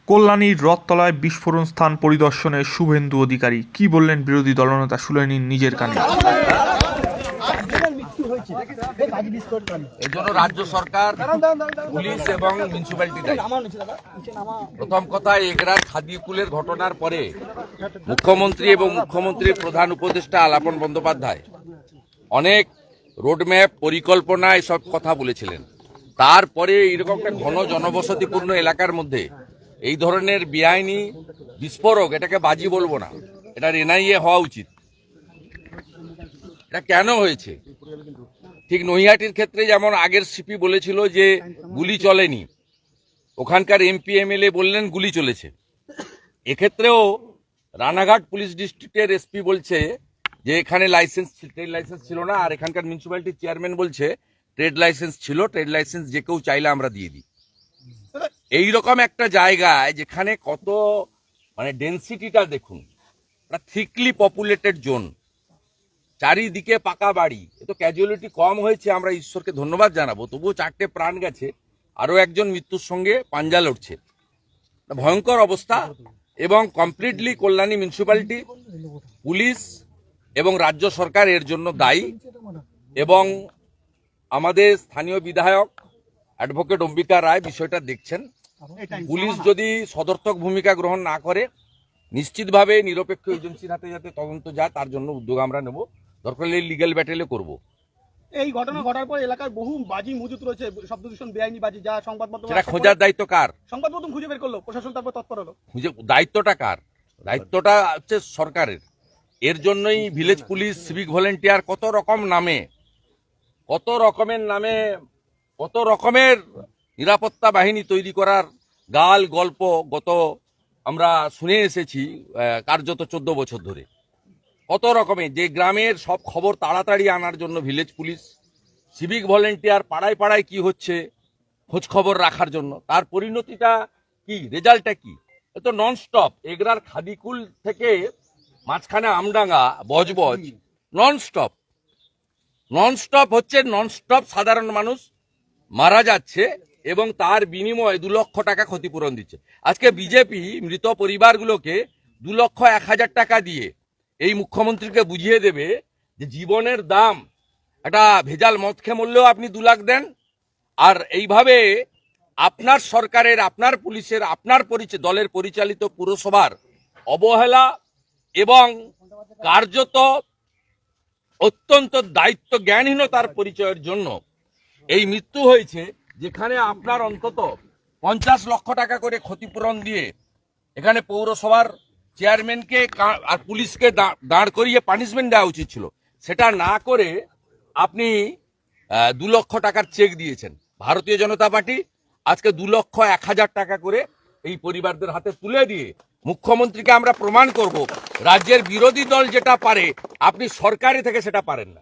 কল্যাণীর রথতলায় বিস্ফোরণ স্থান পরিদর্শনে শুভেন্দু অধিকারী কি বললেন বিরোধী দলনেতা শুনে নিন নিজের কানে। এই জন্য রাজ্য সরকার, পুলিশ এবং মিউনিসিপ্যালিটি দায়ী। প্রথম কথা, এগরার খাদিকুলের ঘটনার পরে মুখ্যমন্ত্রী এবং মুখ্যমন্ত্রীর প্রধান উপদেষ্টা আলাপন বন্দ্যোপাধ্যায় অনেক রোডম্যাপ, পরিকল্পনা এসব কথা বলেছিলেন। তারপরে এইরকম একটা ঘন জনবসতিপূর্ণ এলাকার মধ্যে এই ধরনের বেআইনি বিস্ফোরক, এটাকে বাজি বলবো না, এটার এনআইএ হওয়া উচিত। এটা কেন হয়েছে? ঠিক নৈহাটির ক্ষেত্রে যেমন আগের সিপি বলেছিল যে গুলি চলেনি, ওখানকার এমপি এমএলএ বললেন গুলি চলেছে। এক্ষেত্রেও রানাঘাট পুলিশ ডিস্ট্রিক্টের এসপি বলছে যে এখানে ট্রেড লাইসেন্স ছিল না, আর এখানকার মিউনিসিপ্যালিটির চেয়ারম্যান বলছে ট্রেড লাইসেন্স ছিল, ট্রেড লাইসেন্স যে কেউ চাইলে আমরা দিয়ে দিই। এইরকম একটা জায়গায় যেখানে কত ডেন্সিটিটা দেখুন, থিকলি পপুলেটেড জোন, চারিদিকে পাকা বাড়ি, এত ক্যাজুয়ালিটি কম হয়েছে, আমরা ঈশ্বরকে ধন্যবাদ জানাবো। তবুও 4টে প্রাণ গেছে, আরো একজন মৃত্যুর সঙ্গে পাঞ্জা লড়ছে। ভয়ঙ্কর অবস্থা। এবং কমপ্লিটলি কল্যাণী মিউনিসিপ্যালিটি, পুলিশ এবং রাজ্য সরকার এর জন্য দায়ী। এবং আমাদের স্থানীয় বিধায়ক অ্যাডভোকেট অম্বিকা রায় বিষয়টা দেখছেন। পুলিশ যদি সদর্থক ভূমিকা গ্রহণ না করে, নিশ্চিতভাবে নিরপেক্ষ এজেন্সির হাতে যাতে তদন্ত যায় তার জন্য উদ্যোগ আমরা নেব। দরকার হলে লিগ্যাল ব্যাটেলে করব। এই ঘটনা ঘটার পর এলাকায় বহু বাজি মজুত রয়েছে, শব্দ দূষণ, বেআইনি বাজি, যা সংবাদ মাধ্যমে সেটা খোঁজার দায়িত্ব কার? সংবাদ মাধ্যম খুঁজে বের করলো, প্রশাসন তারপর তৎপর হলো। দায়িত্বটা কার? দায়িত্বটা হচ্ছে সরকারের। এর জন্যই ভিলেজ পুলিশ, সিভিক ভলেন্টিয়ার, কত রকমের নিরাপত্তা বাহিনী তৈরি করার গাল গল্প গত আমরা শুনে এসেছি কার্যত 14 বছর ধরে। কত রকমের, যে গ্রামের সব খবর তাড়াতাড়ি আনার জন্য ভিলেজ পুলিশ, সিভিক ভলেন্টিয়ার, পাড়ায় পাড়ায় কি হচ্ছে খোঁজ খবর রাখার জন্য। তার পরিণতিটা কি, রেজাল্টটা কি? এ তো ননস্টপ। এগরার খাদিকুল থেকে মাঝখানে আমডাঙ্গা, বজবজ, ননস্টপ হচ্ছে, ননস্টপ সাধারণ মানুষ মারা যাচ্ছে এবং তার বিনিময়ে 2 লক্ষ টাকা ক্ষতিপূরণ দিচ্ছে। আজকে বিজেপি মৃত পরিবারগুলোকে 2,01,000 টাকা দিয়ে এই মুখ্যমন্ত্রীকে বুঝিয়ে দেবে যে জীবনের দাম, একটা ভেজাল মদ খেয়ে মরলেও আপনি 2 লাখ দেন। আর এইভাবে আপনার সরকারের, আপনার পুলিশের, আপনার দলের পরিচালিত পুরসভার অবহেলা এবং কার্যত অত্যন্ত দায়িত্ব জ্ঞানহীনতার পরিচয়ের জন্য এই মৃত্যু হয়েছে। যেখানে আপনার অন্তত 50 লক্ষ টাকা করে ক্ষতিপূরণ দিয়ে এখানে পৌরসভার চেয়ারম্যানকে আর পুলিশকে দাঁড় করিয়ে পানিশমেন্ট দেওয়া উচিত ছিল, সেটা না করে আপনি 2 লক্ষ টাকার চেক দিয়েছেন। ভারতীয় জনতা পার্টি আজকে 2,01,000 টাকা করে এই পরিবারদের হাতে তুলে দিয়ে মুখ্যমন্ত্রীকে আমরা প্রমাণ করব রাজ্যের বিরোধী দল যেটা পারে আপনি সরকারি থেকে সেটা পারেন না।